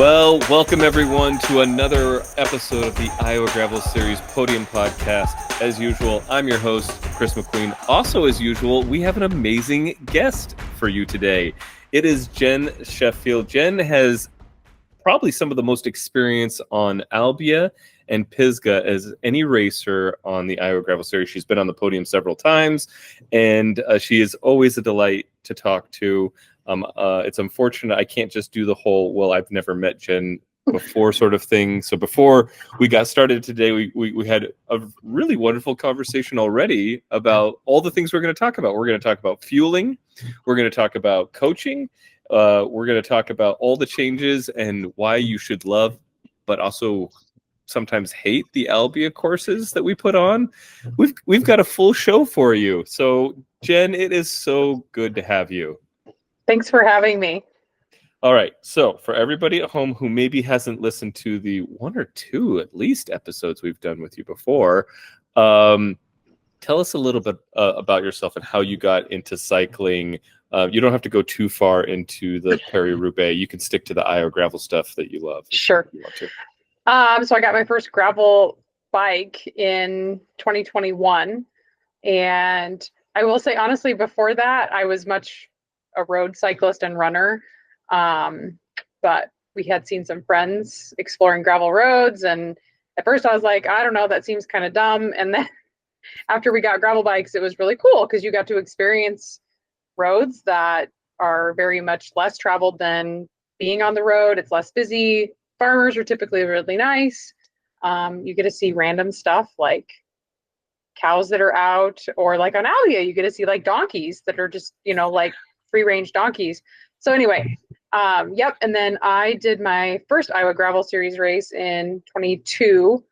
Well, welcome everyone to another episode of the Iowa Gravel Series Podium Podcast. As usual, I'm your host, Chris McQueen. Also, as usual, we have an amazing guest for you today. It is Jen Sheffield. Jen has probably some of the most experience on Albia and Pisgah as any racer on the Iowa Gravel Series. She's been on the podium several times, and she is always a delight to talk to. It's unfortunate I can't just do the whole, well, I've never met Jen before sort of thing. So before we got started today, we had a really wonderful conversation already about all the things we're going to talk about. We're going to talk about fueling. We're going to talk about coaching. We're going to talk about all the changes and why you should love, but also sometimes hate the Albia courses that we put on. We've got a full show for you. So Jen, it is so good to have you. Thanks for having me. All right. So for everybody at home who maybe hasn't listened to the one or two, at least, episodes we've done with you before, tell us a little bit about yourself and how you got into cycling. You don't have to go too far into the Paris-Roubaix. You can stick to the Iowa gravel stuff that you love. Sure. If you want to. So I got my first gravel bike in 2021. And I will say, honestly, before that, I was much a road cyclist and runner. But we had seen some friends exploring gravel roads. And at first I was like, I don't know, that seems kind of dumb. And then after we got gravel bikes, it was really cool because you got to experience roads that are very much less traveled than being on the road. It's less busy. Farmers are typically really nice. You get to see random stuff like cows that are out, or like on Albia, you get to see like donkeys that are just, like free range donkeys. So anyway, yep. And then I did my first Iowa Gravel Series race in 22,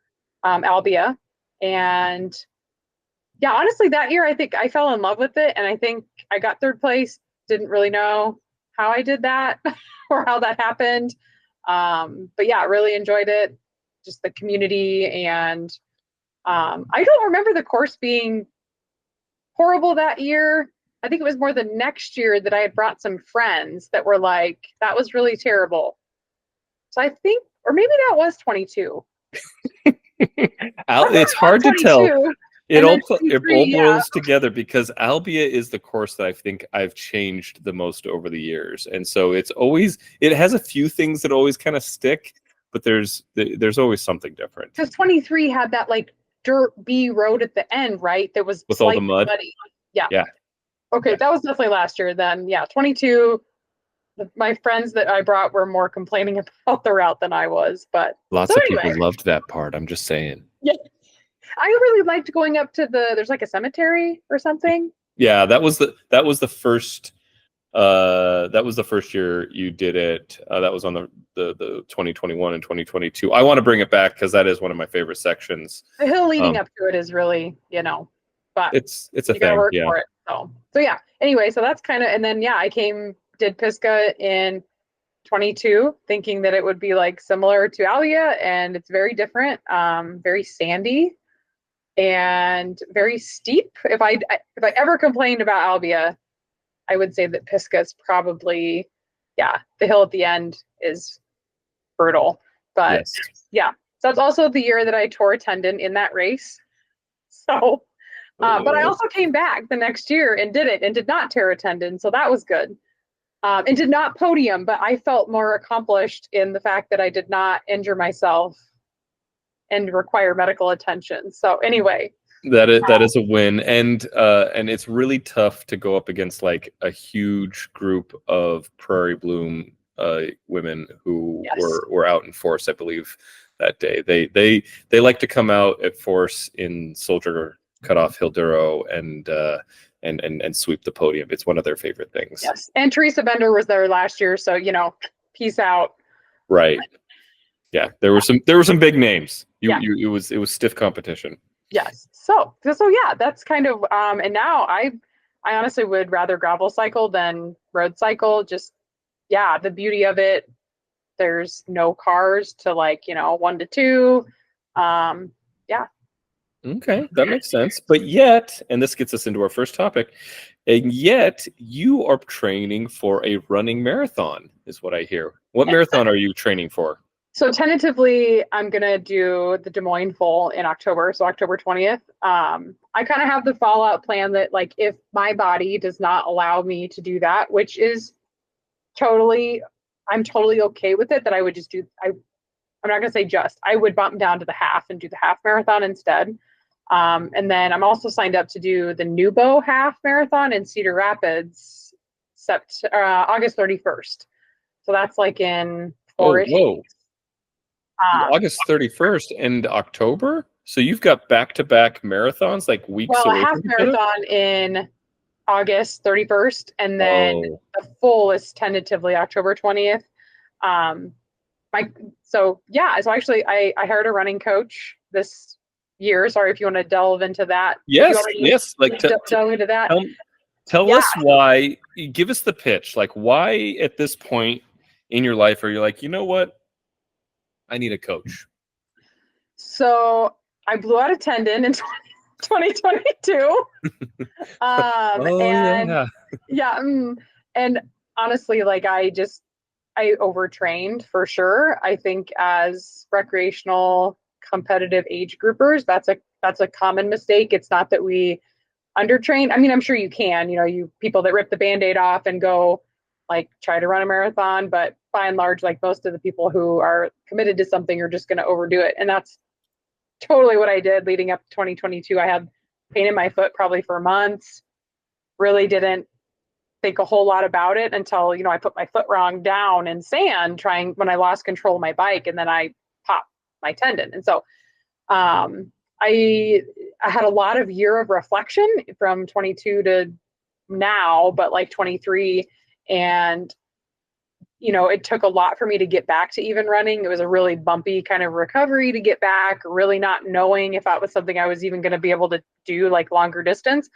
Albia. And yeah, honestly, that year, I think I fell in love with it. And I think I got third place. Didn't really know how I did that or how that happened. But yeah, really enjoyed it. Just the community. And I don't remember the course being horrible that year. I think it was more the next year that I had brought some friends that were like, that was really terrible. So I think, or maybe that was 22. It's hard to tell. It all yeah. boils together because Albia is the course that I think I've changed the most over the years. And so it has a few things that always kind of stick, but there's always something different. Because 23 had that like dirt B road at the end, right? That was with all the mud. Muddy. Yeah. Yeah. Okay, that was definitely last year then. Yeah, 22, my friends that I brought were more complaining about the route than I was. But lots of people loved that part. I'm just saying. Yeah. I really liked going up to there's like a cemetery or something. Yeah, that was the first year you did it. That was on the 2021 and 2022. I want to bring it back because that is one of my favorite sections. The hill leading up to it is really, but it's a you thing. Work for it. So yeah. Anyway, so that's kind of, and then yeah, I did Pisgah in 22, thinking that it would be like similar to Albia, and it's very different. Very sandy and very steep. If I ever complained about Albia, I would say that Pisgah is probably, the hill at the end is brutal. But yes. Yeah, so that's also the year that I tore a tendon in that race. So. But I also came back the next year and did it and did not tear a tendon. So that was good. And did not podium, but I felt more accomplished in the fact that I did not injure myself and require medical attention. So anyway. That is a win. And it's really tough to go up against like a huge group of Prairie Bloom women who were out in force, I believe, that day. They like to come out at force in Soldier cut off Hilduro and sweep the podium. It's one of their favorite things. Yes. And Teresa Bender was there last year, so peace out. Right. Yeah. There were some big names. It was stiff competition. Yes. So yeah, that's kind of and now I honestly would rather gravel cycle than road cycle. Just the beauty of it. There's no cars to 1 to 2. Okay, that makes sense. But yet, and this gets us into our first topic, and yet you are training for a running marathon, is what I hear. What marathon are you training for? So tentatively, I'm gonna do the Des Moines Full in October, so October 20th. I kind of have the fallout plan that like if my body does not allow me to do that, which is totally, I'm totally okay with it, that I would just do. I'm not gonna say just. I would bump down to the half and do the half marathon instead. And then I'm also signed up to do the Nubo half marathon in Cedar Rapids, August 31st. So that's like in Oh, four-ish whoa. weeks. Um, August 31st and October? So you've got back-to-back marathons, like weeks well, a away half from each other? marathon in August 31st, and then Oh, the full is tentatively October 20th. Um, my so actually I hired a running coach this year. Sorry if you want to delve into that. If you yes, already yes. Like, delve into that. tell, tell Yeah. us why. Give us the pitch. Like, why at this point in your life are you like, you know what? I need a coach. So I blew out a tendon in 2022. Oh, And yeah. yeah, and honestly, like I overtrained for sure. I think as recreational competitive age groupers, that's a common mistake. It's not that we undertrain. I mean, I'm sure you can, you people that rip the band-aid off and go like try to run a marathon, but by and large, like most of the people who are committed to something are just going to overdo it. And that's totally what I did leading up to 2022. I had pain in my foot probably for months, really didn't think a whole lot about it until, I put my foot wrong down in sand trying when I lost control of my bike, and then I popped my tendon. And so um, I had a lot of year of reflection from 22 to now, but like 23. And, it took a lot for me to get back to even running. It was a really bumpy kind of recovery to get back, really not knowing if that was something I was even going to be able to do like longer distance,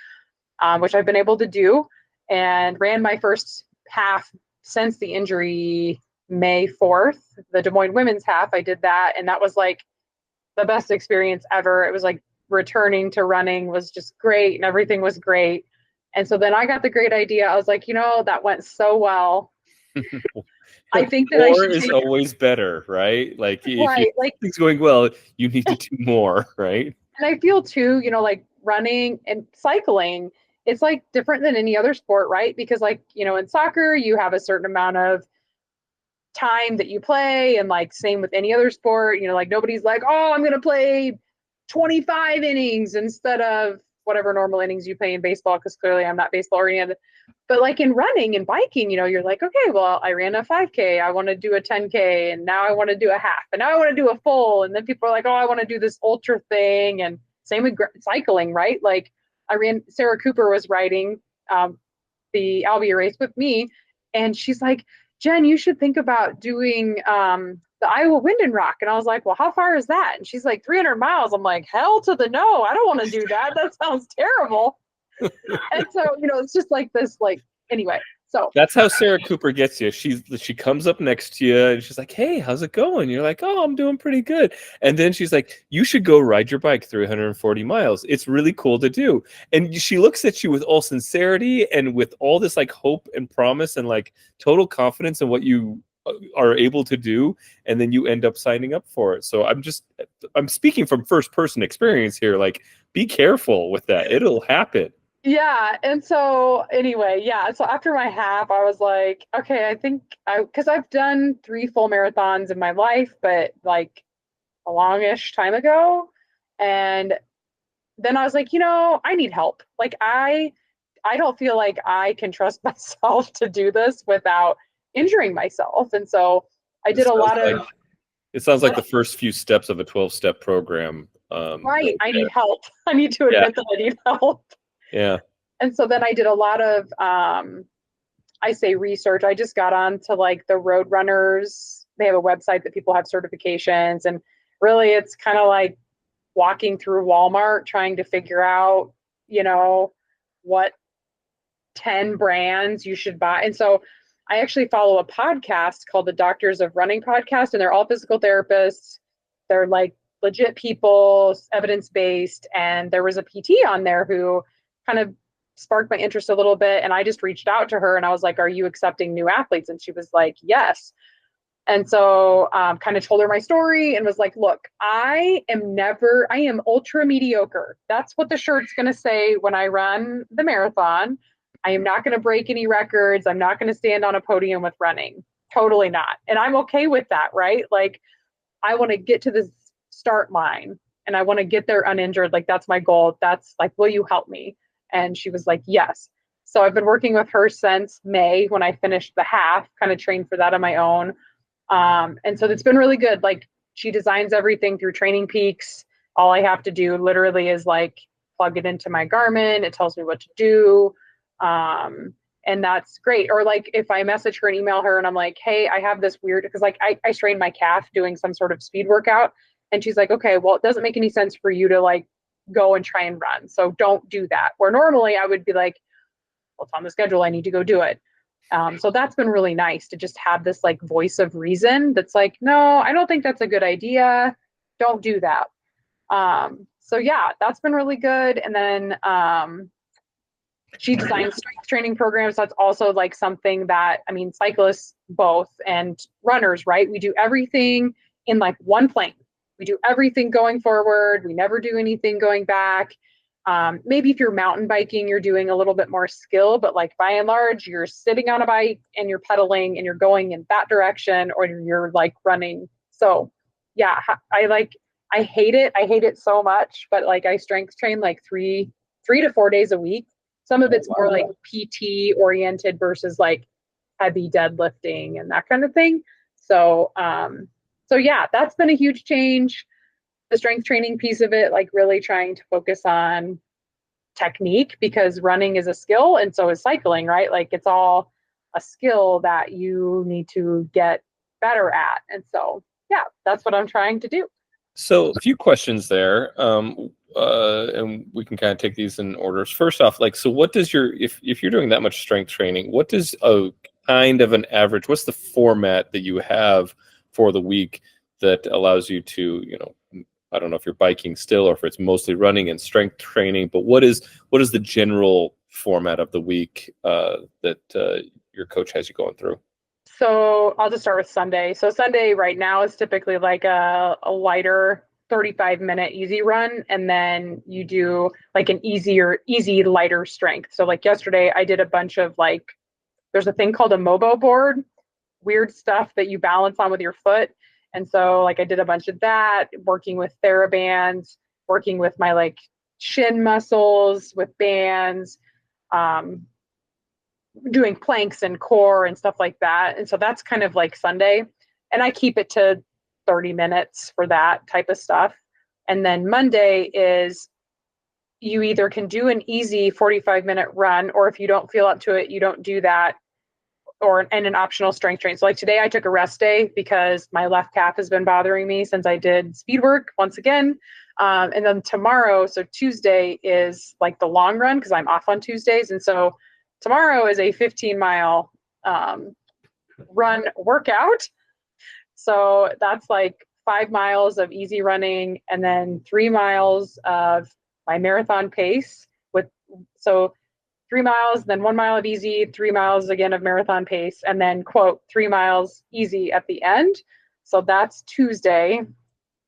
which I've been able to do, and ran my first half since the injury May 4th, the Des Moines women's half. I did that, and that was like the best experience ever. It was like returning to running was just great, and everything was great. And so then I got the great idea. I was like, that went so well. I think that I More should is take always better, right? Like if you right. Like, things going well, you need to do more, right? and I feel too, like running and cycling, it's like different than any other sport, right? Because like, in soccer, you have a certain amount of time that you play, and like same with any other sport, like nobody's like, oh, I'm going to play 25 innings instead of whatever normal innings you play in baseball, because clearly I'm not baseball oriented. But like in running and biking, you're like, okay, well, I ran a 5K, I want to do a 10K, and now I want to do a half, and now I want to do a full. And then people are like, oh, I want to do this ultra thing. And same with cycling, right? Like Sarah Cooper was riding the Albia race with me, and she's like, Jen, you should think about doing the Iowa Wind and Rock. And I was like, well, how far is that? And she's like, 300 miles. I'm like, hell to the no. I don't want to do that. That sounds terrible. And so, it's just like this, like, anyway. So That's how Sarah Cooper gets you. She comes up next to you and she's like, "Hey, how's it going?" You're like, "Oh, I'm doing pretty good." And then she's like, "You should go ride your bike 340 miles. It's really cool to do." And she looks at you with all sincerity and with all this like hope and promise and like total confidence in what you are able to do, and then you end up signing up for it. So I'm speaking from first person experience here. Like, be careful with that. It'll happen. yeah. And so anyway, yeah. So after my half, I was like, okay, I think because I've done 3 full marathons in my life, but like a longish time ago. And then I was like, I need help. Like I don't feel like I can trust myself to do this without injuring myself. And so I It did a sounds lot like of it sounds like the first few steps of a 12-step program. right. Right I there. need help. I need to Yeah, admit that I need help. yeah. And so then I did a lot of I say research. I just got on to like the Road Runners. They have a website that people have certifications, and really it's kind of like walking through Walmart trying to figure out, what 10 brands you should buy. And so I actually follow a podcast called the Doctors of Running podcast, and they're all physical therapists. They're like legit people, evidence based. And there was a PT on there who kind of sparked my interest a little bit. And I just reached out to her and I was like, are you accepting new athletes? And she was like, yes. And so kind of told her my story and was like, look, I am ultra mediocre. That's what the shirt's going to say when I run the marathon. I am not going to break any records. I'm not going to stand on a podium with running. Totally not. And I'm okay with that, right? Like, I want to get to the start line and I want to get there uninjured. Like, that's my goal. That's like, will you help me? And she was like, yes. So I've been working with her since May when I finished the half, kind of trained for that on my own. And so it's been really good. Like, she designs everything through Training Peaks. All I have to do literally is like plug it into my Garmin. It tells me what to do. And that's great. Or like if I message her and email her and I'm like, hey, I have this weird, because like I strained my calf doing some sort of speed workout. And she's like, okay, well, it doesn't make any sense for you to like go and try and run. So don't do that. Where normally I would be like, well, it's on the schedule. I need to go do it. So that's been really nice to just have this like voice of reason that's like, no, I don't think that's a good idea. Don't do that. So yeah, that's been really good. And then she designs strength training programs. That's also like something that, I mean, cyclists both and runners, right? We do everything in like one plane. We do everything going forward. We never do anything going back. Maybe if you're mountain biking, you're doing a little bit more skill, but like by and large, you're sitting on a bike and you're pedaling and you're going in that direction, or you're like running. So yeah, I hate it. I hate it so much, but like I strength train like three to 4 days a week. Some of it's more like PT oriented versus like heavy deadlifting and that kind of thing. So, so yeah, that's been a huge change. The strength training piece of it, like really trying to focus on technique, because running is a skill and so is cycling, right? Like it's all a skill that you need to get better at. And so, yeah, that's what I'm trying to do. So a few questions there, and we can kind of take these in orders. First off, like, so what does if you're doing that much strength training, what does a kind of an average, what's the format that you have for the week that allows you to, I don't know if you're biking still or if it's mostly running and strength training, but what is the general format of the week that your coach has you going through? So I'll just start with Sunday. So Sunday right now is typically like a lighter 35-minute easy run. And then you do like an easy, lighter strength. So like yesterday I did a bunch of like, there's a thing called a Mobo board, weird stuff that you balance on with your foot. And so like I did a bunch of that, working with TheraBands, working with my like shin muscles with bands, doing planks and core and stuff like that. And so that's kind of like Sunday. And I keep it to 30 minutes for that type of stuff. And then Monday is you either can do an easy 45-minute run, or if you don't feel up to it, you don't do that, and an optional strength train. So like today I took a rest day because my left calf has been bothering me since I did speed work once again. And then tomorrow, so Tuesday is like the long run because I'm off on Tuesdays. And so tomorrow is a 15-mile run workout. So that's like 5 miles of easy running and then 3 miles of my marathon pace so 3 miles, then 1 mile of easy, 3 miles again of marathon pace, and then quote 3 miles easy at the end. So that's Tuesday.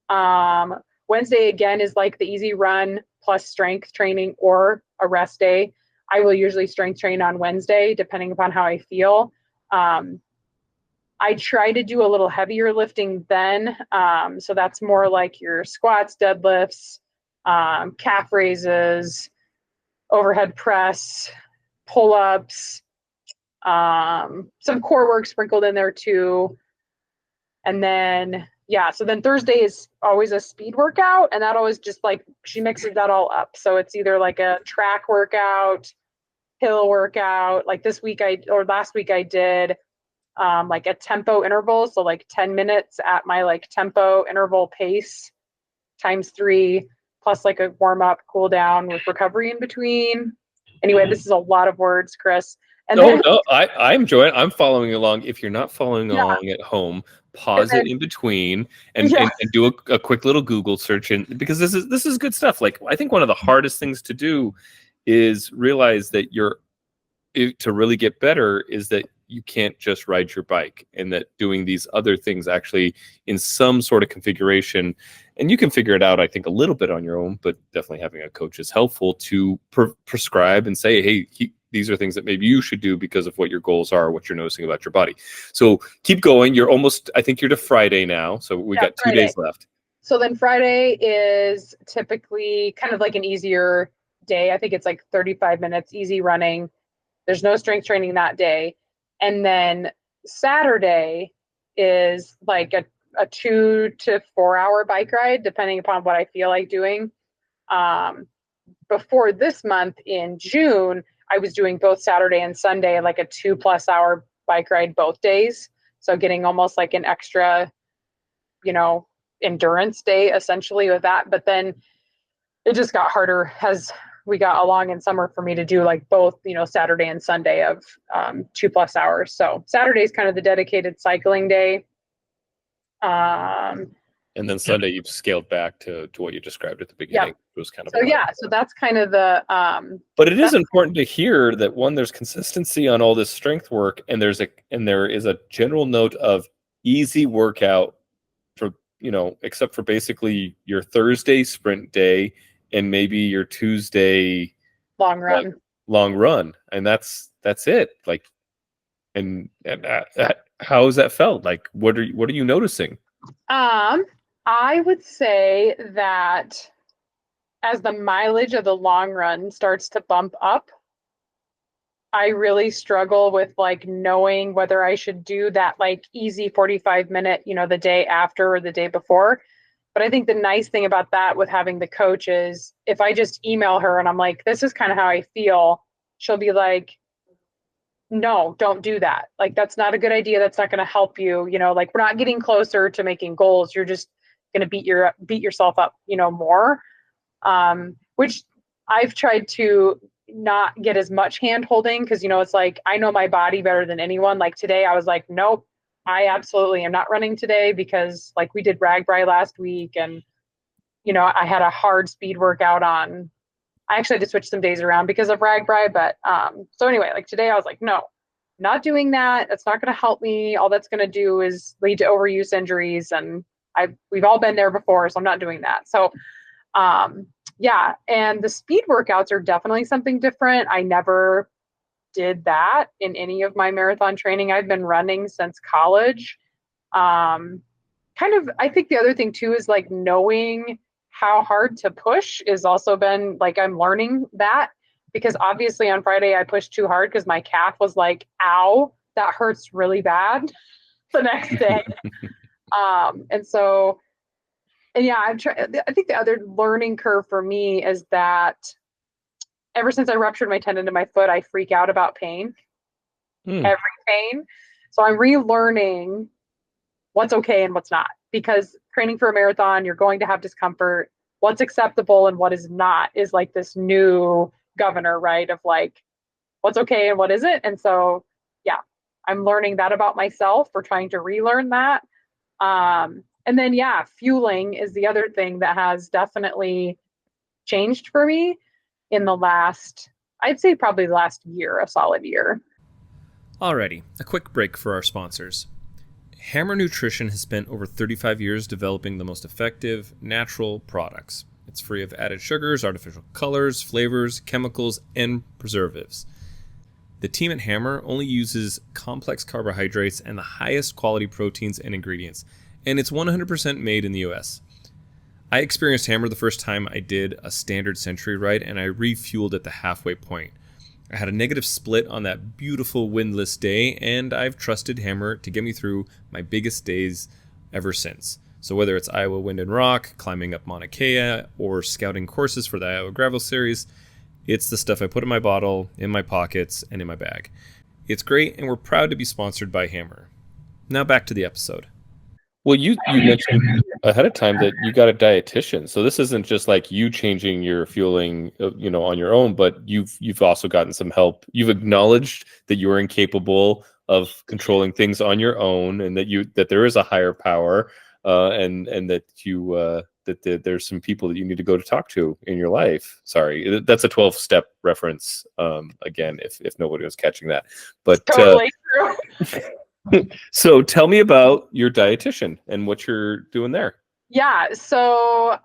Wednesday again is like the easy run plus strength training or a rest day. I will usually strength train on Wednesday depending upon how I feel. I try to do a little heavier lifting then. So that's more like your squats, deadlifts, calf raises, overhead press, pull-ups, some core work sprinkled in there too. And then, yeah, so then Thursday is always a speed workout, and that always just like, she mixes that all up. So it's either like a track workout, hill workout. Like last week I did like a tempo interval. So like 10 minutes at my like tempo interval pace times 3, plus like a warm up, cool down with recovery in between. Anyway, this is a lot of words, Chris. And No, I enjoy it. I'm following along. If you're not following along at home, pause it in between and do a quick little Google search. And because this is good stuff. Like I think one of the hardest things to do is realize that to really get better is that you can't just ride your bike, and that doing these other things actually in some sort of configuration, and you can figure it out, I think, a little bit on your own, but definitely having a coach is helpful to prescribe and say, hey, these are things that maybe you should do because of what your goals are, what you're noticing about your body. So keep going. You're almost, I think you're to Friday now. So we got 2 days left. So then Friday is typically kind of like an easier day. I think it's like 35 minutes, easy running. There's no strength training that day. And then Saturday is like a 2 to 4 hour bike ride, depending upon what I feel like doing. Before this month in June, I was doing both Saturday and Sunday, like a 2+ hour bike ride both days. So getting almost like an extra, endurance day essentially with that. But then it just got harder as we got along in summer for me to do like both, Saturday and Sunday of 2+ hours. So Saturday is kind of the dedicated cycling day. And then Sunday you've scaled back to what you described at the beginning. It was kind of so that's kind of the but it is important to hear that, one, there's consistency on all this strength work, and there is a general note of easy workout for, except for basically your Thursday sprint day and maybe your Tuesday long run. And that's it. Like, and how has that felt? Like, what are you noticing? I would say that as the mileage of the long run starts to bump up, I really struggle with like knowing whether I should do that like easy 45-minute, the day after or the day before. But I think the nice thing about that with having the coach is if I just email her and I'm like, this is kind of how I feel, she'll be like, no, don't do that. Like, that's not a good idea. That's not going to help you. Like, we're not getting closer to making goals. You're just going to beat yourself up, more. Which I've tried to not get as much hand holding because, it's like, I know my body better than anyone. Like today I was like, nope, I absolutely am not running today because like we did RAGBRAI last week and, I had a hard speed workout on. I actually had to switch some days around because of RAGBRAI, but so anyway, like today I was like, no, not doing that. That's not going to help me. All that's going to do is lead to overuse injuries, and we've all been there before, so I'm not doing that. So yeah, and the speed workouts are definitely something different. I never did that in any of my marathon training. I've been running since college. I think the other thing too is like knowing how hard to push is also been like, I'm learning that because obviously on Friday I pushed too hard because my calf was like, ow, that hurts really bad the next day. Yeah, I think the other learning curve for me is that ever since I ruptured my tendon in my foot, I freak out about pain, every pain. So I'm relearning what's okay and what's not, because training for a marathon, you're going to have discomfort. What's acceptable and what is not is like this new governor, right? Of like what's okay and what isn't. And so, yeah, I'm learning that about myself. We're trying to relearn that. And then, yeah, fueling is the other thing that has definitely changed for me in the last, I'd say probably the last year, a solid year. Alrighty, a quick break for our sponsors. Hammer Nutrition has spent over 35 years developing the most effective, natural products. It's free of added sugars, artificial colors, flavors, chemicals, and preservatives. The team at Hammer only uses complex carbohydrates and the highest quality proteins and ingredients, and it's 100% made in the US. I experienced Hammer the first time I did a standard century ride, and I refueled at the halfway point. I had a negative split on that beautiful windless day, and I've trusted Hammer to get me through my biggest days ever since. So whether it's Iowa Wind and Rock, climbing up Mauna Kea, or scouting courses for the Iowa Gravel Series, it's the stuff I put in my bottle, in my pockets, and in my bag. It's great, and we're proud to be sponsored by Hammer. Now back to the episode. Well, you mentioned ahead of time that you got a dietitian, so this isn't just like you changing your fueling, on your own, but you've also gotten some help. You've acknowledged that you are incapable of controlling things on your own, and that there is a higher power, and that you there's some people that you need to go to talk to in your life. Sorry, that's a 12-step reference. Again, if nobody was catching that, but Totally true. so tell me about your dietitian and what you're doing there. Yeah, so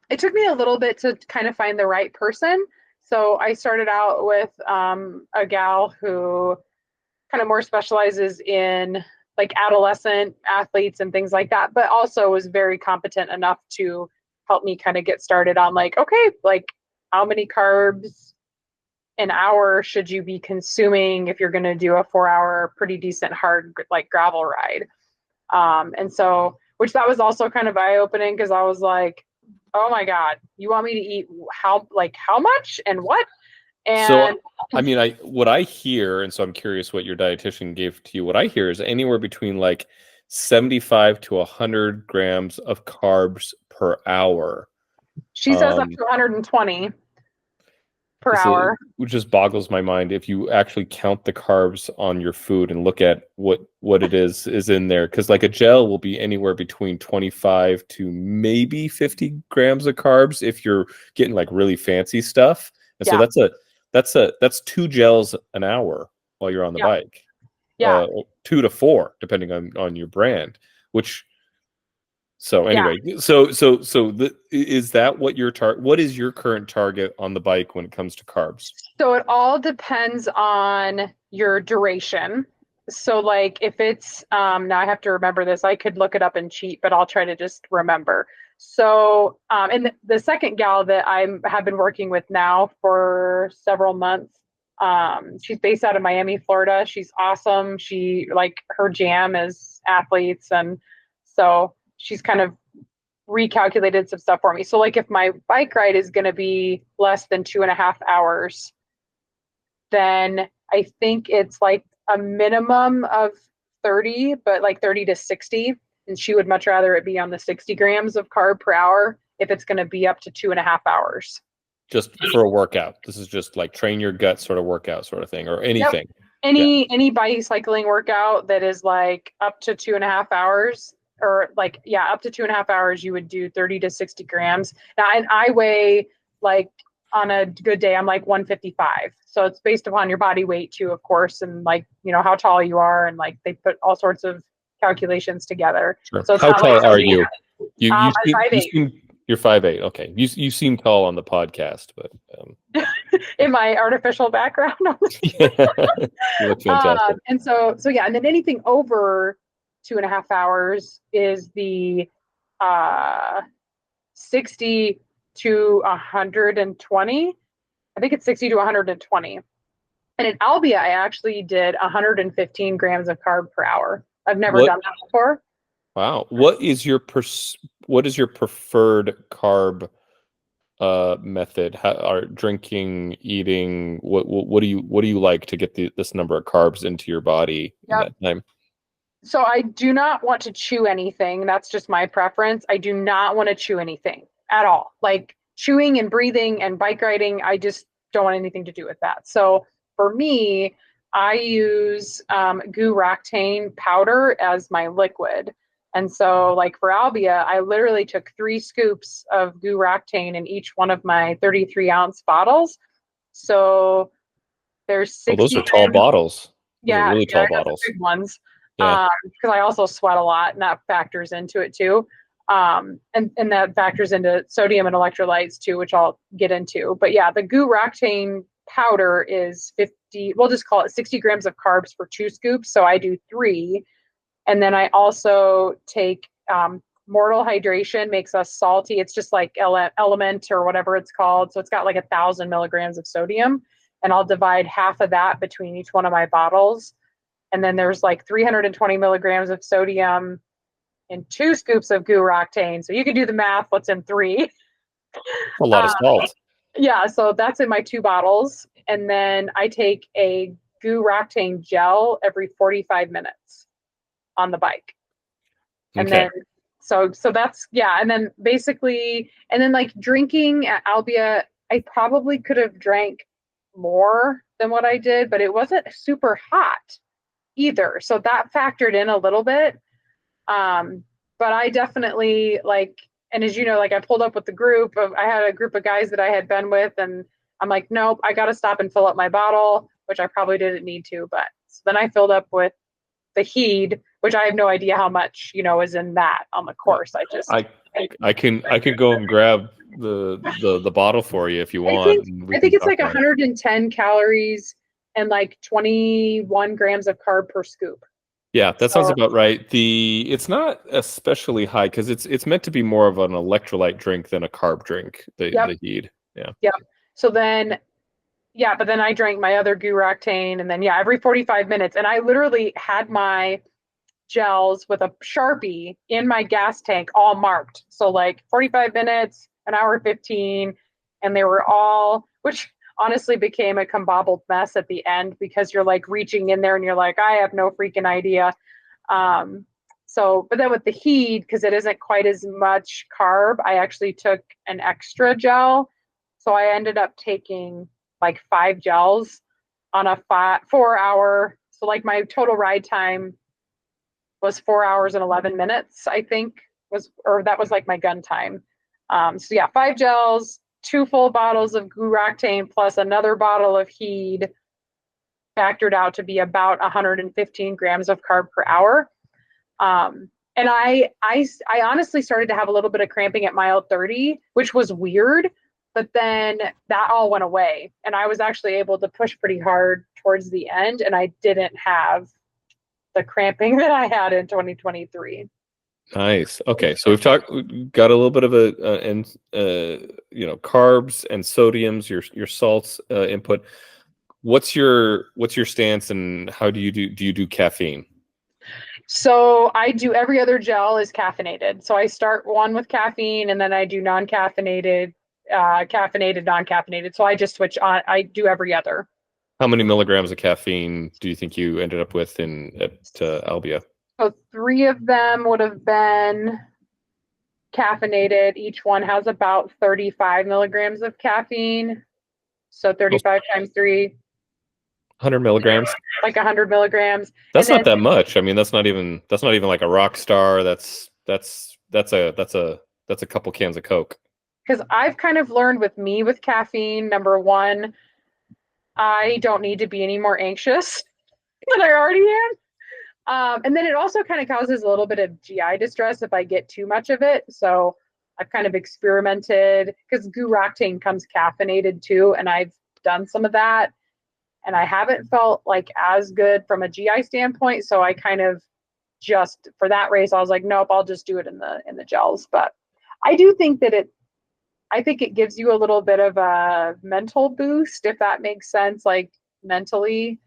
it took me a little bit to kind of find the right person. So I started out with a gal who kind of more specializes in like adolescent athletes and things like that, but also was very competent enough to help me kind of get started on like, okay, like how many carbs an hour should you be consuming if you're going to do a 4 hour, pretty decent hard like gravel ride. And so, which that was also kind of eye opening because I was like, oh my God, you want me to eat how much and what? So, And I mean, what I hear, and so I'm curious what your dietitian gave to you. What I hear is anywhere between like 75 to 100 grams of carbs per hour. she says up to 120 per hour. Which just boggles my mind if you actually count the carbs on your food and look at what it is in there. Because like a gel will be anywhere between 25 to maybe 50 grams of carbs if you're getting like really fancy stuff. And so that's 2 gels an hour while you're on the bike. Yeah. 2 to 4 depending on your brand. Which so anyway, is that what your what is your current target on the bike when it comes to carbs? So it all depends on your duration. So like if it's now I have to remember this. I could look it up and cheat, but I'll try to just remember. So and the second gal that I have been working with now for several months, she's based out of Miami, Florida. She's awesome. She like her jam is athletes, and so she's kind of recalculated some stuff for me. So like if my bike ride is going to be less than 2.5 hours, then I think it's like a minimum of 30, but like 30 to 60. And she would much rather it be on the 60 grams of carb per hour if it's going to be up to 2.5 hours. Just for a workout. This is just like train your gut sort of workout sort of thing or anything. Yep. Any bicycling workout that is like up to 2.5 hours or like, up to 2.5 hours, you would do 30 to 60 grams. Now, and I weigh like on a good day, I'm like 155. So it's based upon your body weight too, of course. And like, how tall you are. And like, they put all sorts of calculations together. Sure. So how tall are you? You're 5'8". Okay. You seem tall on the podcast, but in my artificial background. You look fantastic. And so yeah, and then anything over 2.5 hours is the 60 to 120. I think it's 60 to 120. And in Albia, I actually did 115 grams of carb per hour. I've never done that before. Wow. What is your preferred carb method? Are drinking, eating? What do you like to get this number of carbs into your body in that time? So I do not want to chew anything. That's just my preference. I do not want to chew anything at all. Like chewing and breathing and bike riding, I just don't want anything to do with that. So for me, I use GU-Ractane powder as my liquid. And so like for Albia, I literally took 3 scoops of GU-Ractane in each one of my 33-ounce bottles. So there's 60. Those are tall bottles. Yeah, really tall bottles. Big ones. Yeah. Because I also sweat a lot, and that factors into it too. And that factors into sodium and electrolytes too, which I'll get into. But yeah, the GU-Ractane powder is 50, we'll just call it 60 grams of carbs for 2 scoops. So I do 3. And then I also take Mortal Hydration, makes us salty. It's just like Element or whatever it's called. So it's got like 1,000 milligrams of sodium. And I'll divide half of that between each one of my bottles. And then there's like 320 milligrams of sodium in 2 scoops of GU-Ractane. So you can do the math, what's in 3. A lot of salt. Yeah, so that's in my 2 bottles. And then I take a GU-Ractane gel every 45 minutes on the bike. And then so that's and then basically, and then like drinking at Albia, I probably could have drank more than what I did, but it wasn't super hot either. So that factored in a little bit. But I definitely like And as you know, like I pulled up with the group I had a group of guys that I had been with, and I'm like, nope, I got to stop and fill up my bottle, which I probably didn't need to. But so then I filled up with the Heed, which I have no idea how much, is in that on the course. I can go and grab the bottle for you if you want. I think it's like 110 calories and like 21 grams of carb per scoop. Yeah, that sounds about right. It's not especially high because it's meant to be more of an electrolyte drink than a carb drink. The Heed. Yeah. Yep. So then, but then I drank my other Guroctane, and then every 45 minutes, and I literally had my gels with a Sharpie in my gas tank all marked. So like 45 minutes, an hour 15, and they were all, which honestly became a combobbled mess at the end because you're like reaching in there and you're like, I have no freaking idea. But then with the Heed, because it isn't quite as much carb, I actually took an extra gel. So I ended up taking like 5 gels on a 4 hour. So like my total ride time was 4 hours and 11 minutes, I think that was like my gun time. 5 gels, 2 full bottles of Guroctane plus another bottle of Heed, factored out to be about 115 grams of carb per hour. And I honestly started to have a little bit of cramping at mile 30, which was weird, but then that all went away. And I was actually able to push pretty hard towards the end, and I didn't have the cramping that I had in 2023. Nice. Okay, so we've got a little bit of carbs and sodiums, your salts input. What's your stance, and how do you do caffeine? So I do every other gel is caffeinated. So I start one with caffeine, and then I do non-caffeinated, caffeinated, non-caffeinated. So I just switch on. I do every other. How many milligrams of caffeine do you think you ended up with at Albia? So 3 of them would have been caffeinated. Each one has about 35 milligrams of caffeine. So 35 times 3. 100 milligrams. Like 100 milligrams. That's not that much. I mean, that's not even like a rock star. That's a couple cans of Coke. Because I've kind of learned with caffeine, number one, I don't need to be any more anxious than I already am. And then it also kind of causes a little bit of GI distress if I get too much of it. So I've kind of experimented, because Guroctane comes caffeinated too, and I've done some of that, and I haven't felt like as good from a GI standpoint. So I kind of just, for that race, I was like, nope, I'll just do it in the gels. But I do think that I think it gives you a little bit of a mental boost, if that makes sense, like mentally.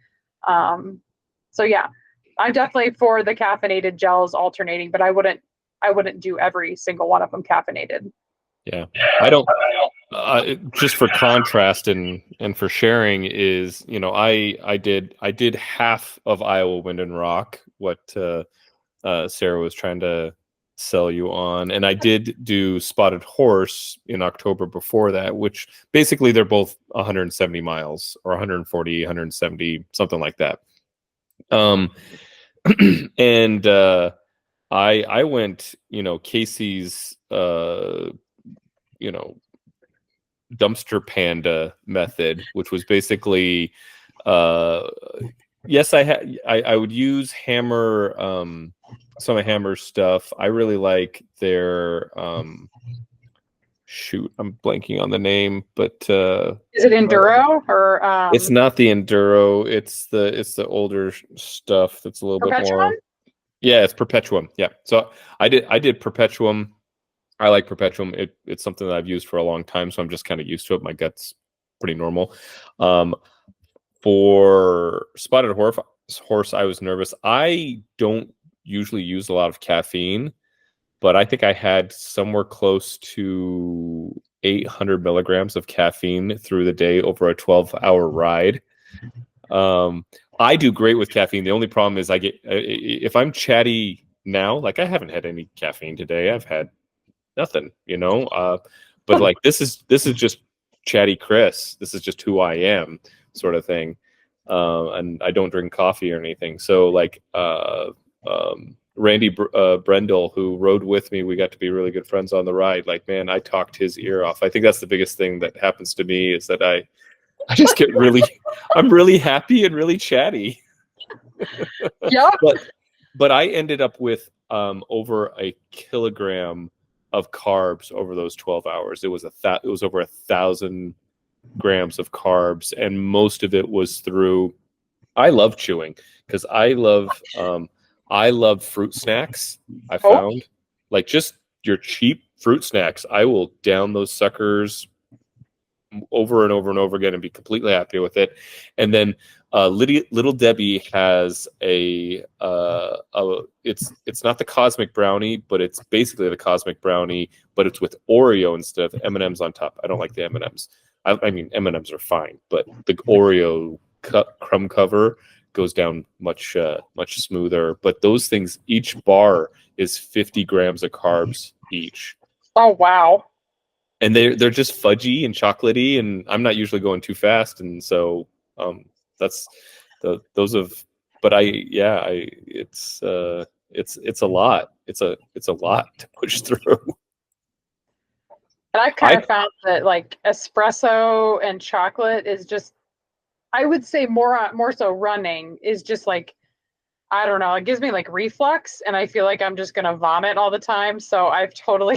So yeah, I'm definitely for the caffeinated gels alternating, but I wouldn't do every single one of them caffeinated. Yeah, I don't. Just for contrast and for sharing is, I did half of Iowa Wind and Rock, what Sarah was trying to sell you on, and I did do Spotted Horse in October before that, which basically they're both 170 miles or 140, 170, something like that. And I went, Casey's dumpster panda method, which was basically yes, I would use Hammer, some of Hammer's stuff. I really like their shoot, I'm blanking on the name, but is it Enduro or it's not the Enduro, it's the older stuff that's a little bit more. Yeah, it's Perpetuum. Yeah, so I did Perpetuum. I like Perpetuum. It's something that I've used for a long time, so I'm just kind of used to it. My gut's pretty normal. For Spotted Horse, I was nervous. I don't usually use a lot of caffeine, but I think I had somewhere close to 800 milligrams of caffeine through the day over a 12-hour ride. I do great with caffeine. The only problem is if I'm chatty now, like I haven't had any caffeine today. I've had nothing, but like this is just chatty Chris. This is just who I am, sort of thing. And I don't drink coffee or anything. So like Randy Brendel, who rode with me, we got to be really good friends on the ride. Like, man, I talked his ear off. I think that's the biggest thing that happens to me is that I just get I'm really happy and really chatty. Yep. But I ended up with over a kilogram of carbs over those 12 hours. It was over 1,000 grams of carbs, and most of it was through. I love chewing because I love fruit snacks. I found like just your cheap fruit snacks. I will down those suckers over and over and over again and be completely happy with it. And then Little Debbie has it's not the Cosmic Brownie, but it's basically the Cosmic Brownie, but it's with Oreo instead of M&Ms on top. I don't like the M&Ms. I mean, M&Ms are fine, but the Oreo crumb cover goes down much smoother. But those things, each bar is 50 grams of carbs each. Oh, wow. And they're just fudgy and chocolatey, and I'm not usually going too fast, and so that's those of. But it's a lot. It's a lot to push through. And I've kind of found that like espresso and chocolate is just, I would say more so running is just like, I don't know, it gives me like reflux, and I feel like I'm just gonna vomit all the time. So I've totally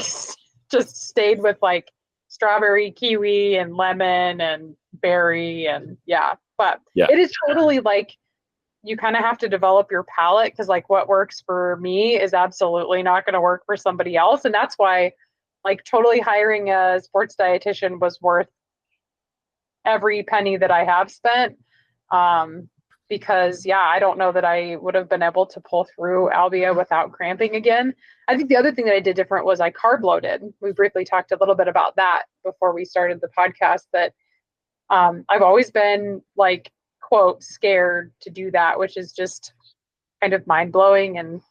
just stayed with like strawberry, kiwi, and lemon and berry, and but it is totally like you kind of have to develop your palate, because like what works for me is absolutely not going to work for somebody else. And that's why like totally hiring a sports dietitian was worth every penny that I have spent. Because I don't know that I would have been able to pull through Albia without cramping again. I think the other thing that I did different was I carb loaded. We briefly talked a little bit about that before we started the podcast, that I've always been like, quote, scared to do that, which is just kind of mind blowing and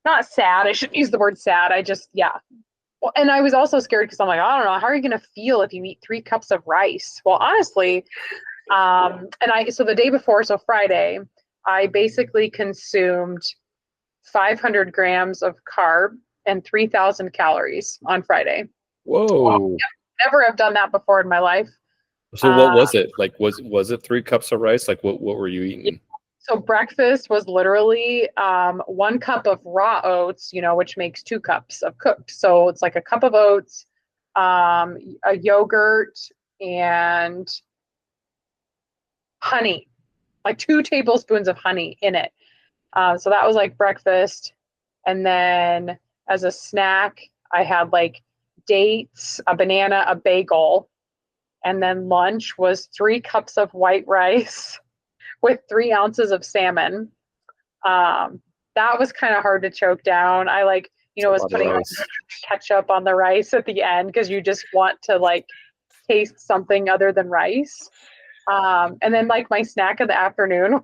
not sad. I shouldn't use the word sad. I just, Well, and I was also scared because I'm like, I don't know, how are you going to feel if you eat 3 cups of rice? Well, honestly, so the day before, so Friday, I basically consumed 500 grams of carb and 3,000 calories on Friday. Whoa. Never have done that before in my life. So what was it? Like, was it 3 cups of rice? Like what were you eating? So breakfast was literally 1 cup of raw oats, which makes 2 cups of cooked. So it's like a cup of oats, a yogurt, and honey, like 2 tablespoons of honey in it. So that was like breakfast. And then as a snack, I had like dates, a banana, a bagel. And then lunch was 3 cups of white rice with 3 ounces of salmon. That was kind of hard to choke down. I was putting like ketchup on the rice at the end because you just want to like taste something other than rice. And then like my snack of the afternoon,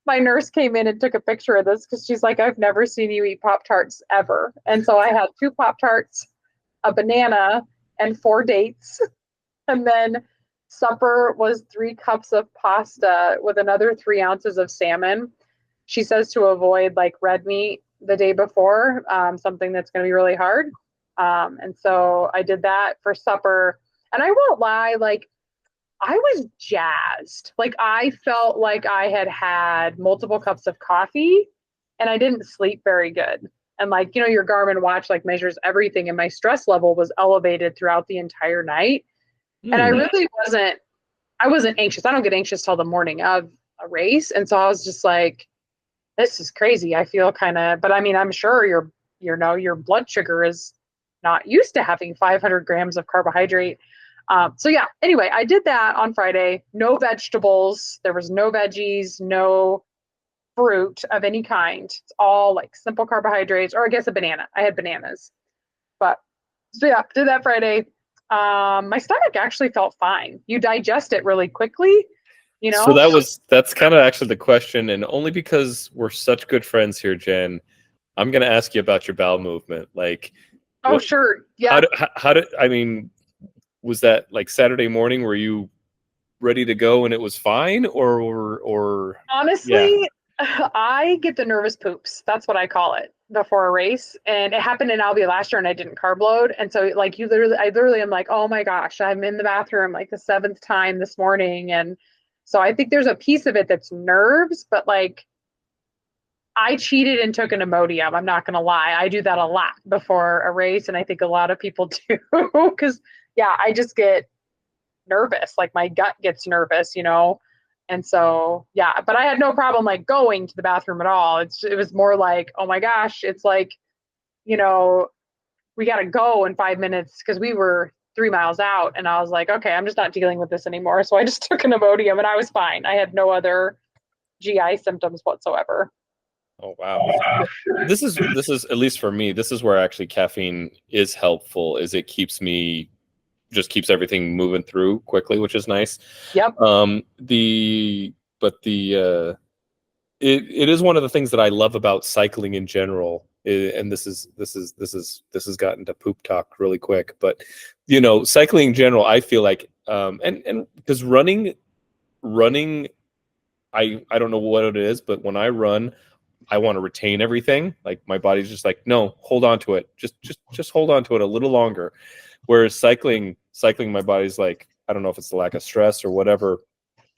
my nurse came in and took a picture of this because she's like, I've never seen you eat Pop-Tarts ever. And so I had 2 Pop-Tarts, a banana, and 4 dates. And then supper was 3 cups of pasta with another 3 ounces of salmon. She says to avoid like red meat the day before, something that's going to be really hard. And so I did that for supper. And I won't lie, like I was jazzed. Like I felt like I had multiple cups of coffee and I didn't sleep very good. And like, your Garmin watch like measures everything, and my stress level was elevated throughout the entire night. And I really wasn't anxious. I don't get anxious till the morning of a race. And so I was just like, this is crazy. I feel but I mean, I'm sure your blood sugar is not used to having 500 grams of carbohydrate. Anyway, I did that on Friday. No vegetables. There was no veggies, no fruit of any kind. It's all like simple carbohydrates, or I guess a banana. I had bananas. Did that Friday. My stomach actually felt fine. You digest it really quickly, So that's kind of actually the question, and only because we're such good friends here, Jen, I'm going to ask you about your bowel movement. Like, sure, yeah. I mean, was that like Saturday morning? Were you ready to go and it was fine, or honestly, I get the nervous poops. That's what I call it before a race. And it happened in Albi last year and I didn't carb load. And so like I literally am like, oh my gosh, I'm in the bathroom like the seventh time this morning. And so I think there's a piece of it that's nerves, but like I cheated and took an Imodium. I'm not going to lie. I do that a lot before a race. And I think a lot of people do because yeah, I just get nervous. Like my gut gets nervous, you know? And so, yeah, but I had no problem like going to the bathroom at all. It was more like, oh my gosh, it's like, you know, we got to go in 5 minutes because we were 3 miles out. And I was like, okay, I'm just not dealing with this anymore. So I just took an Imodium and I was fine. I had no other GI symptoms whatsoever. Oh wow. This is at least for me, this is where actually caffeine is helpful, is it keeps everything moving through quickly, which is nice. Yep. It is one of the things that I love about cycling in general. And this has gotten to poop talk really quick, but you know, cycling in general, I feel like, and because running, I don't know what it is, but when I run, I want to retain everything. Like my body's just like, no, hold on to it. Just hold on to it a little longer. Whereas cycling, my body's like, I don't know if it's the lack of stress or whatever,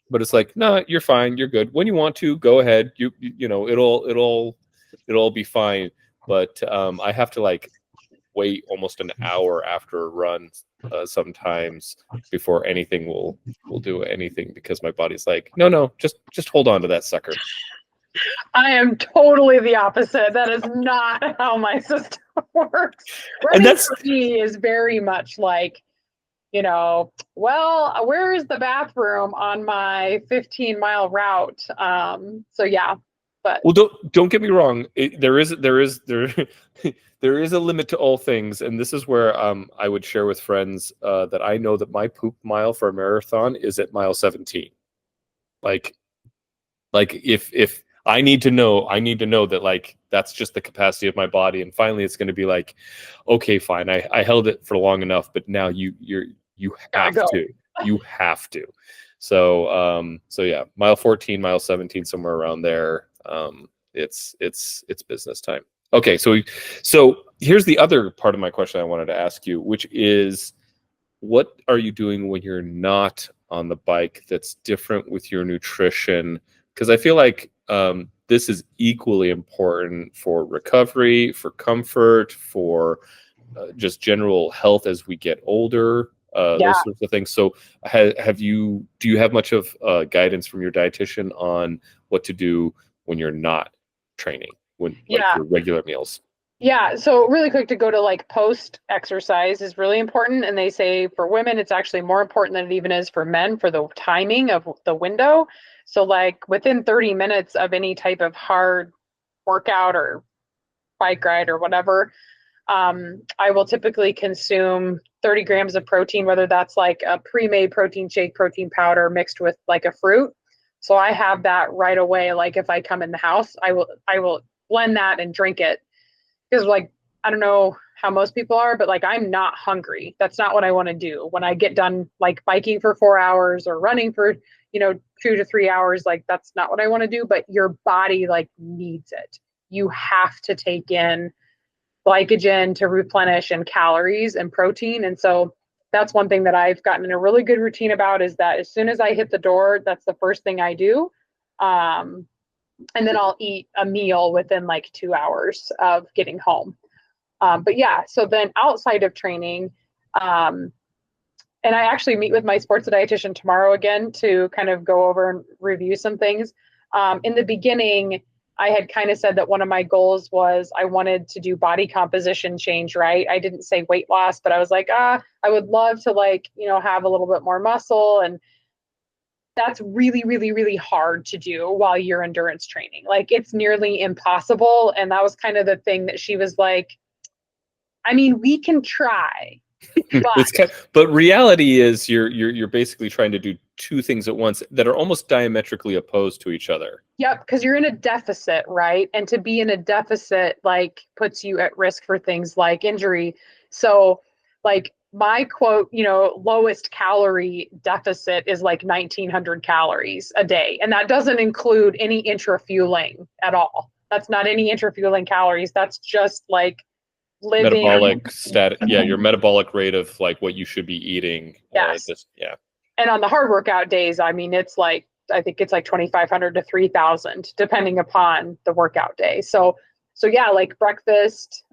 but it's like, no, you're fine. You're good. When you want to, go ahead. You know, it'll be fine. But I have to like wait almost an hour after a run sometimes before anything will do anything, because my body's like, no, just hold on to that sucker. I am totally the opposite. That is not how my system works. Running for me is very much like, you know, well, where is the bathroom on my 15-mile route? So yeah, but well, don't get me wrong. There is there is a limit to all things, and this is where I would share with friends that I know that my poop mile for a marathon is at mile 17. Like if I need to know that like that's just the capacity of my body, and finally it's going to be like, okay, fine, I held it for long enough, but now you have to. So yeah, mile 14, mile 17, somewhere around there. It's business time. Okay, so here's the other part of my question I wanted to ask you, which is, what are you doing when you're not on the bike that's different with your nutrition? Because I feel like this is equally important for recovery, for comfort, for just general health as we get older, those sorts of things. So do you have much of guidance from your dietitian on what to do when you're not training, when like your regular meals? Yeah, so really quick, to go to like post exercise is really important. And they say for women, it's actually more important than it even is for men for the timing of the window. So like within 30 minutes of any type of hard workout or bike ride or whatever, I will typically consume 30 grams of protein, whether that's like a pre-made protein shake, protein powder mixed with like a fruit. So I have that right away. Like if I come in the house, I will blend that and drink it. Because like, I don't know how most people are, but like I'm not hungry. That's not what I want to do. When I get done like biking for 4 hours or running for, 2 to 3 hours, like that's not what I want to do, but your body like needs it. You have to take in glycogen to replenish and calories and protein. And so that's one thing that I've gotten in a really good routine about, is that as soon as I hit the door, that's the first thing I do. And then I'll eat a meal within like 2 hours of getting home. But yeah, so then outside of training, and I actually meet with my sports dietitian tomorrow again to kind of go over and review some things. In the beginning, I had kind of said that one of my goals was I wanted to do body composition change, right? I didn't say weight loss, but I was like, I would love to have a little bit more muscle. And that's really, really, really hard to do while you're endurance training. Like it's nearly impossible. And that was kind of the thing that she was like, I mean, we can try. But reality is you're basically trying to do two things at once that are almost diametrically opposed to each other. Yep, because you're in a deficit, right? And to be in a deficit like puts you at risk for things like injury. So like my quote, lowest calorie deficit is like 1900 calories a day. And that doesn't include any intrafueling at all. That's not any intrafueling calories. That's just like living. Metabolic stat. Yeah. Your metabolic rate of like what you should be eating. Yes. Yeah. And on the hard workout days, I mean, I think it's like 2,500 to 3,000, depending upon the workout day. So yeah, like breakfast,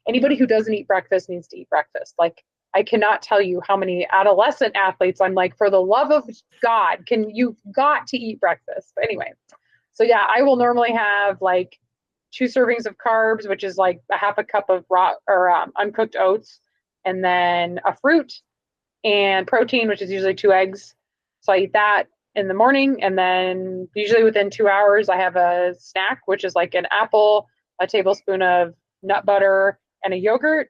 anybody who doesn't eat breakfast needs to eat breakfast. Like, I cannot tell you how many adolescent athletes I'm like, for the love of God, you've got to eat breakfast. But anyway, so yeah, I will normally have like 2 servings of carbs, which is like a half a cup of raw or uncooked oats, and then a fruit, and protein, which is usually 2 eggs. So I eat that in the morning, and then usually within 2 hours I have a snack, which is like an apple, a tablespoon of nut butter, and a yogurt.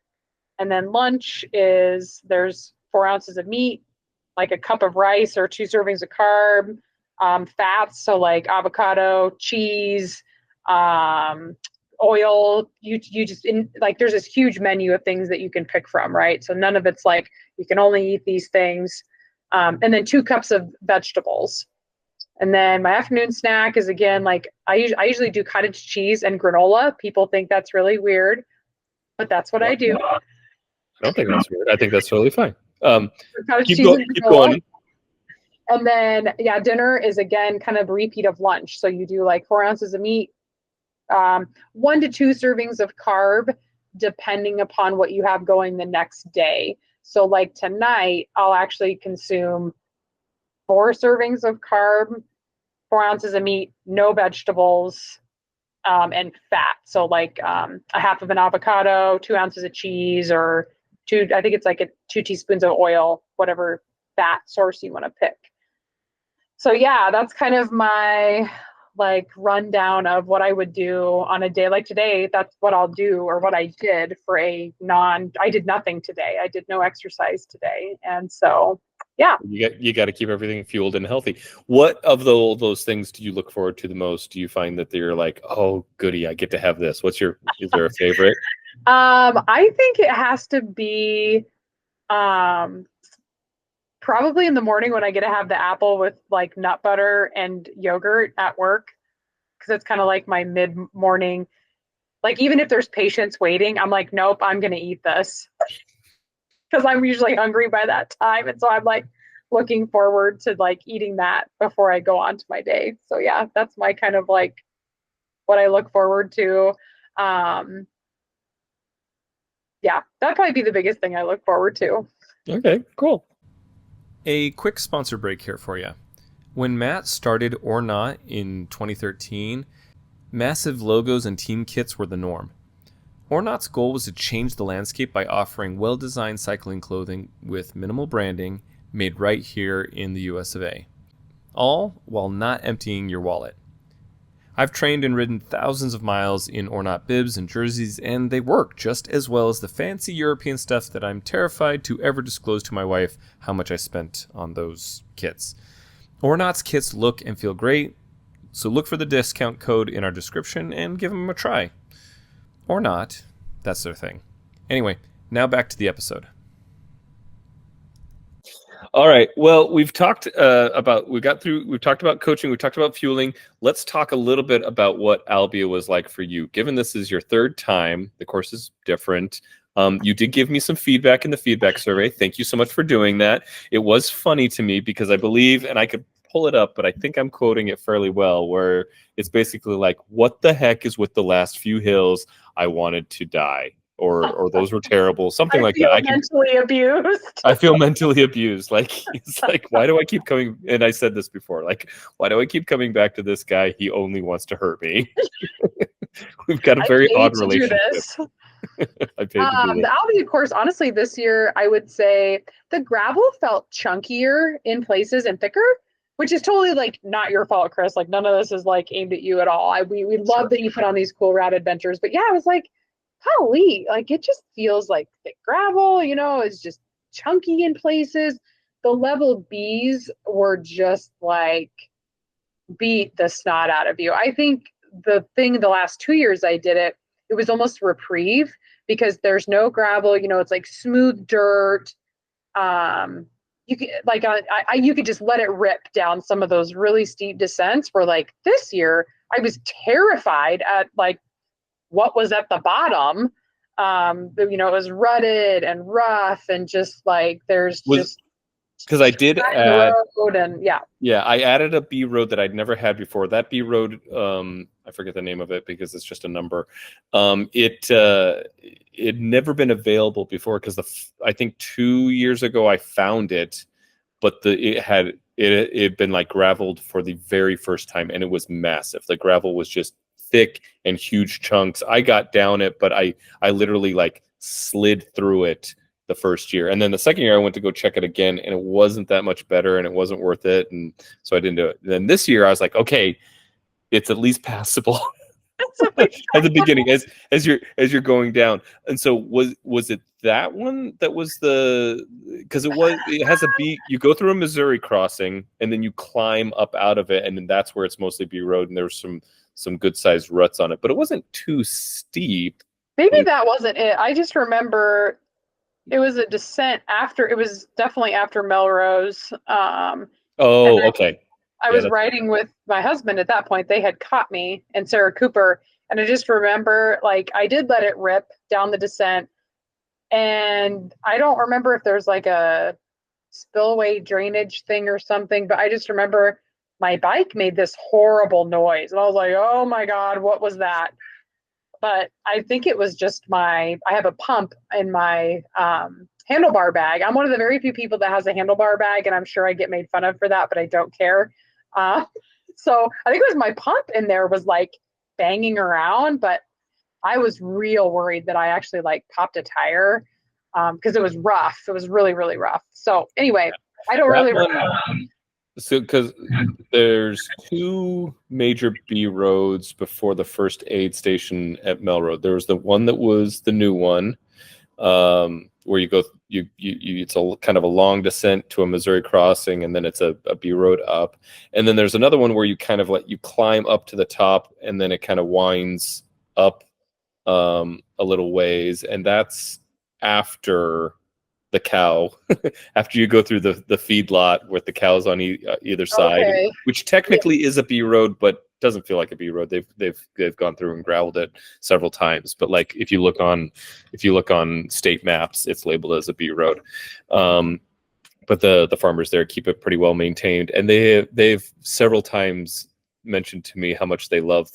And then lunch is there's 4 ounces of meat, like a cup of rice or 2 servings of carb, fats, so like avocado, cheese, oil. You just like there's this huge menu of things that you can pick from, right? So none of it's like you can only eat these things. And then 2 cups of vegetables. And then my afternoon snack is again like I usually do cottage cheese and granola. People think that's really weird, but that's what I do. I don't think that's weird. I think that's totally fine. Cottage Keep cheese going. and Keep granola. going. And then dinner is again kind of a repeat of lunch. So you do like 4 ounces of meat, 1 to 2 servings of carb, depending upon what you have going the next day. So like tonight, I'll actually consume 4 servings of carb, 4 ounces of meat, no vegetables, and fat. So like a half of an avocado, 2 ounces of cheese, or I think it's like 2 teaspoons of oil, whatever fat source you want to pick. So yeah, that's kind of my like rundown of what I would do on a day like today. That's what I'll do, or what I did for I did nothing today. I did no exercise today. And so, yeah. You got to keep everything fueled and healthy. What of those things do you look forward to the most? Do you find that they're like, oh, goody, I get to have this? Is there a favorite? I think it has to be, probably in the morning when I get to have the apple with like nut butter and yogurt at work, because it's kind of like my mid-morning. Like even if there's patients waiting, I'm like, nope, I'm gonna eat this because I'm usually hungry by that time, and so I'm like looking forward to like eating that before I go on to my day. So yeah, that's my kind of like what I look forward to. Yeah, that'd probably be the biggest thing I look forward to. Okay, cool. A quick sponsor break here for you. When Matt started Or Not in 2013, massive logos and team kits were the norm. Or Not's goal was to change the landscape by offering well-designed cycling clothing with minimal branding made right here in the US of A. All while not emptying your wallet. I've trained and ridden thousands of miles in Or Not bibs and jerseys, and they work just as well as the fancy European stuff that I'm terrified to ever disclose to my wife how much I spent on those kits. Or Not's kits look and feel great, so look for the discount code in our description and give them a try. Or not, that's their thing. Anyway, now back to the episode. All right. Well, we've talked about coaching, we've talked about fueling. Let's talk a little bit about what Albia was like for you. Given this is your 3rd time, the course is different. You did give me some feedback in the feedback survey. Thank you so much for doing that. It was funny to me because I believe, and I could pull it up, but I think I'm quoting it fairly well, where it's basically like, what the heck is with the last few hills? I wanted to die. Or those were terrible, something like that. Mentally abused. I feel mentally abused. Like, it's like, why do I keep coming? And I said this before, like, why do I keep coming back to this guy? He only wants to hurt me. We've got a very odd relationship. I paid to do this. The Albia course, honestly, this year, I would say the gravel felt chunkier in places and thicker, which is totally like not your fault, Chris. Like none of this is like aimed at you at all. We love that you put on these cool rad adventures, but yeah, I was like, golly, like it just feels like thick gravel, it's just chunky in places. The level Bs were just like beat the snot out of you. I think the last 2 years I did it was almost reprieve because there's no gravel, it's like smooth dirt. You could like you could just let it rip down some of those really steep descents, where like this year I was terrified at like what was at the bottom. It was rutted and rough, and just like there's just because I did add road, and yeah, I added a B road that I'd never had before. That B road, I forget the name of it because it's just a number. It never been available before because I think 2 years ago I found it, but it had been like graveled for the very first time, and it was massive. The gravel was just thick and huge chunks. I got down it, but I literally like slid through it the first year. And then the second year I went to go check it again, and it wasn't that much better, and it wasn't worth it. And so I didn't do it. And then this year I was like, okay, it's at least passable at the beginning as you're going down. And so was it that one that was because it has a B, you go through a Missouri crossing and then you climb up out of it, and then that's where it's mostly B road, and there's some good sized ruts on it, but it wasn't too steep. Maybe that wasn't it. I just remember it was a descent after, it was definitely after Melrose. Okay. I was riding with my husband at that point. They had caught me and Sarah Cooper. And I just remember, like, I did let it rip down the descent. And I don't remember if there's like a spillway drainage thing or something, but I just remember my bike made this horrible noise. And I was like, oh my God, what was that? But I think it was just I have a pump in my handlebar bag. I'm one of the very few people that has a handlebar bag, and I'm sure I get made fun of for that, but I don't care. So I think it was my pump in there was like banging around, but I was real worried that I actually like popped a tire because it was rough. It was really, really rough. So anyway, I don't really remember. So, because there's 2 major B roads before the first aid station at Melrose. There was the one that was the new one, where you go, it's a kind of a long descent to a Missouri crossing, and then it's a B road up. And then there's another one where you kind of you climb up to the top, and then it kind of winds up a little ways, and that's after the cow after you go through the feed lot with the cows on either side, which technically is a B road, but doesn't feel like a B road. They've gone through and graveled it several times, but like if you look on state maps, it's labeled as a B road. But the farmers there keep it pretty well maintained, and they've several times mentioned to me how much they love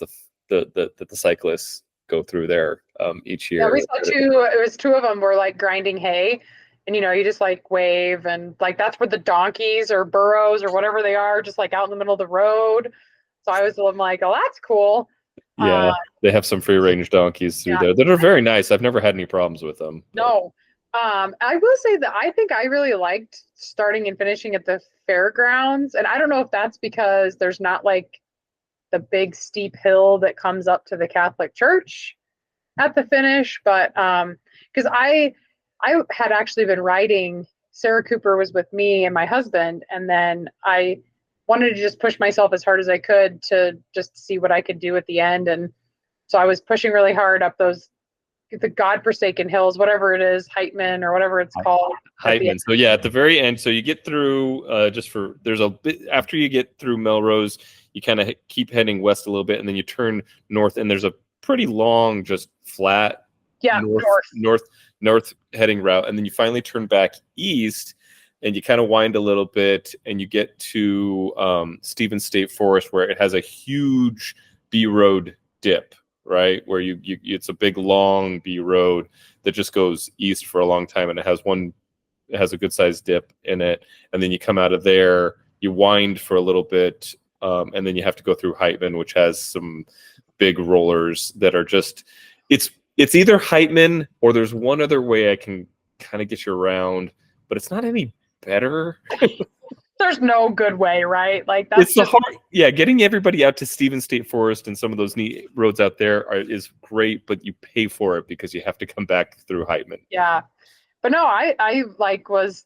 the cyclists go through there each year. Yeah, we saw it was 2 of them were like grinding hay. And, you just like wave, and like that's where the donkeys or burros or whatever they are, just like out in the middle of the road. So I was like, oh, that's cool. Yeah, they have some free range donkeys through there that are very nice. I've never had any problems with them. No. I will say that I think I really liked starting and finishing at the fairgrounds. And I don't know if that's because there's not like the big steep hill that comes up to the Catholic Church at the finish, but because I had actually been riding, Sarah Cooper was with me and my husband, and then I wanted to just push myself as hard as I could to just see what I could do at the end. And so I was pushing really hard up the godforsaken hills, whatever it is, Heitman or whatever it's called. Heitman. So yeah, at the very end, so you get through there's a bit after you get through Melrose, you kind of keep heading west a little bit, and then you turn north, and there's a pretty long, just flat north heading route, and then you finally turn back east, and you kind of wind a little bit, and you get to Stevens State Forest, where it has a huge B road dip, right, where you it's a big long B road that just goes east for a long time, and it has a good sized dip in it, and then you come out of there, you wind for a little bit, and then you have to go through Heitman, which has some big rollers that are just it's either Heitman or there's one other way I can kind of get you around, but it's not any better. There's no good way, right? Like that's it's the hard. Yeah, getting everybody out to Stevens State Forest and some of those neat roads out there is great, but you pay for it because you have to come back through Heitman. Yeah, but no, I like was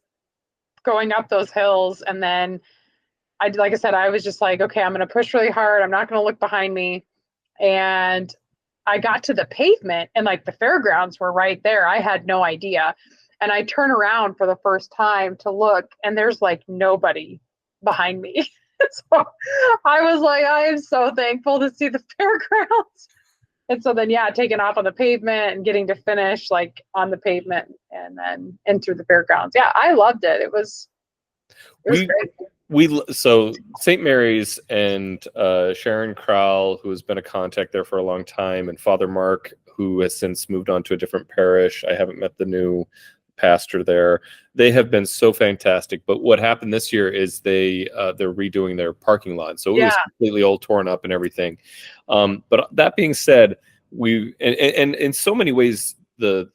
going up those hills, and then like I said, I was just like, okay, I'm going to push really hard. I'm not going to look behind me, and I got to the pavement and like the fairgrounds were right there. I had no idea. And I turn around for the first time to look, and there's like nobody behind me. So I was like, I am so thankful to see the fairgrounds. And so then, yeah, taking off on the pavement and getting to finish like on the pavement and then in through the fairgrounds. Yeah, I loved it. It was great. So St. Mary's and Sharon Crowell, who has been a contact there for a long time, and Father Mark, who has since moved on to a different parish. I haven't met the new pastor there. They have been so fantastic. But what happened this year is they're redoing their parking lot, so it was completely all torn up and everything. But that being said, and in so many ways the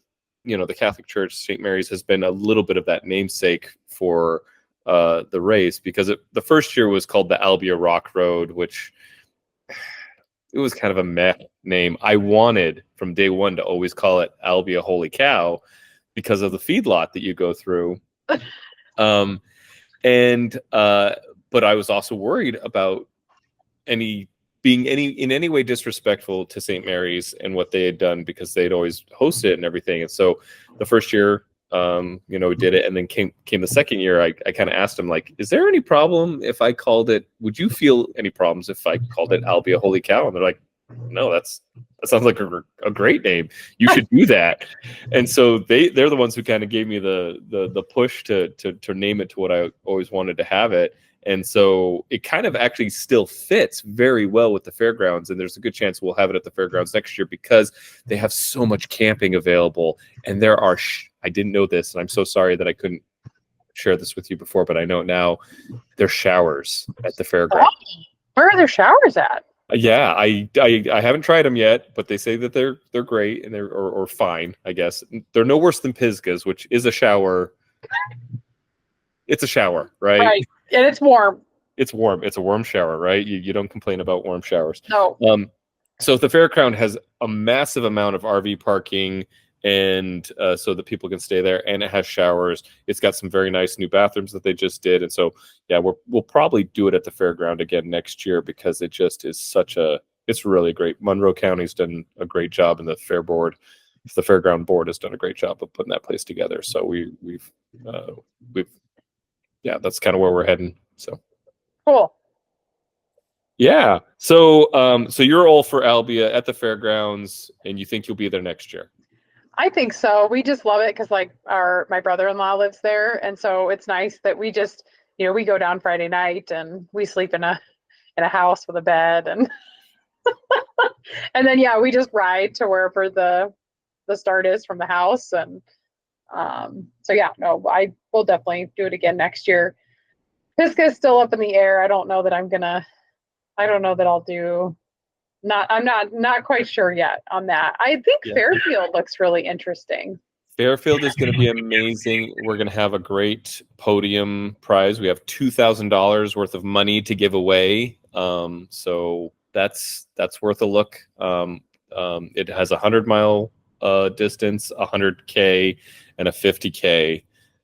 Catholic Church, St. Mary's, has been a little bit of that namesake for the race, because the first year was called the Albia Rock Road, which it was kind of a meh name. I wanted from day one to always call it Albia Holy Cow because of the feedlot that you go through. But I was also worried about being in any way disrespectful to St. Mary's and what they had done, because they'd always hosted it and everything. And so the first year, we did it, and then came the second year. I kind of asked them, like, is there any problem if I called it? Would you feel any problems if I called it Albia Holy Cow? And they're like, no, that sounds like a great name. You should do that. And so they're the ones who kind of gave me the push to name it to what I always wanted to have it. And so it kind of actually still fits very well with the fairgrounds. And there's a good chance we'll have it at the fairgrounds next year, because they have so much camping available. And there are, I didn't know this, and I'm so sorry that I couldn't share this with you before, but I know it now. There's showers at the fairgrounds. Where are there showers at? Yeah, I haven't tried them yet, but they say that they're great, and they're or fine, I guess. They're no worse than Pisgah's, which is a shower. It's a shower, right? Right. And it's warm. It's warm. It's a warm shower, right? You don't complain about warm showers. No. So the fairground has a massive amount of RV parking, and so that people can stay there, and it has showers. It's got some very nice new bathrooms that they just did, and so yeah, we'll probably do it at the fairground again next year, because it just is it's really great. Monroe County's done a great job, and the fairground board has done a great job of putting that place together. So we've yeah, that's kind of where we're heading. So cool. Yeah. So you're all for Albia at the fairgrounds, and you think you'll be there next year? I think so. We just love it because like my brother-in-law lives there, and so it's nice that we just we go down Friday night and we sleep in a house with a bed, and and then we just ride to wherever the start is from the house. And so I will definitely do it again next year. Pisgah is still up in the air. I don't know that I'll do. I'm not quite sure yet on that. I think Fairfield looks really interesting. Fairfield is going to be amazing. We're going to have a great podium prize. We have $2,000 worth of money to give away. So that's worth a look. It has a 100-mile distance, 100K, and a 50K,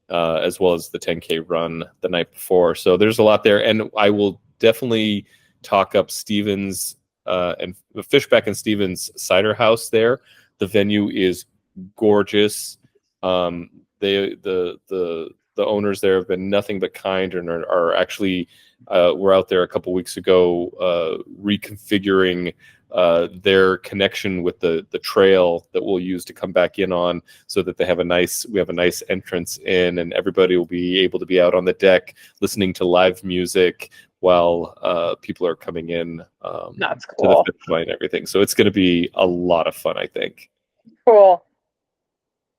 as well as the 10K run the night before. So there's a lot there, and I will definitely talk up Stevens and Fishback and Stevens Cider House there. The venue is gorgeous. The owners there have been nothing but kind, and are actually were out there a couple weeks ago reconfiguring their connection with the trail that we'll use to come back in on, so that we have a nice entrance in, and everybody will be able to be out on the deck listening to live music while people are coming in That's to cool. the finish line and everything. So it's going to be a lot of fun, I think. Cool.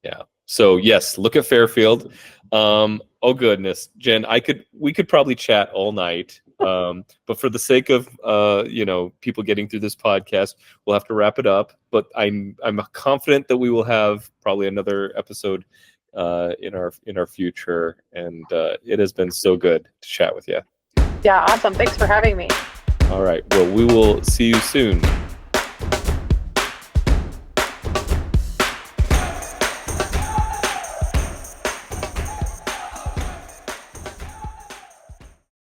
Yeah. So yes, look at Fairfield. Oh goodness, Jen, we could probably chat all night. But for the sake of people getting through this podcast, we'll have to wrap it up. But I'm confident that we will have probably another episode in our future. And it has been so good to chat with you. Yeah, awesome. Thanks for having me. All right. Well, we will see you soon.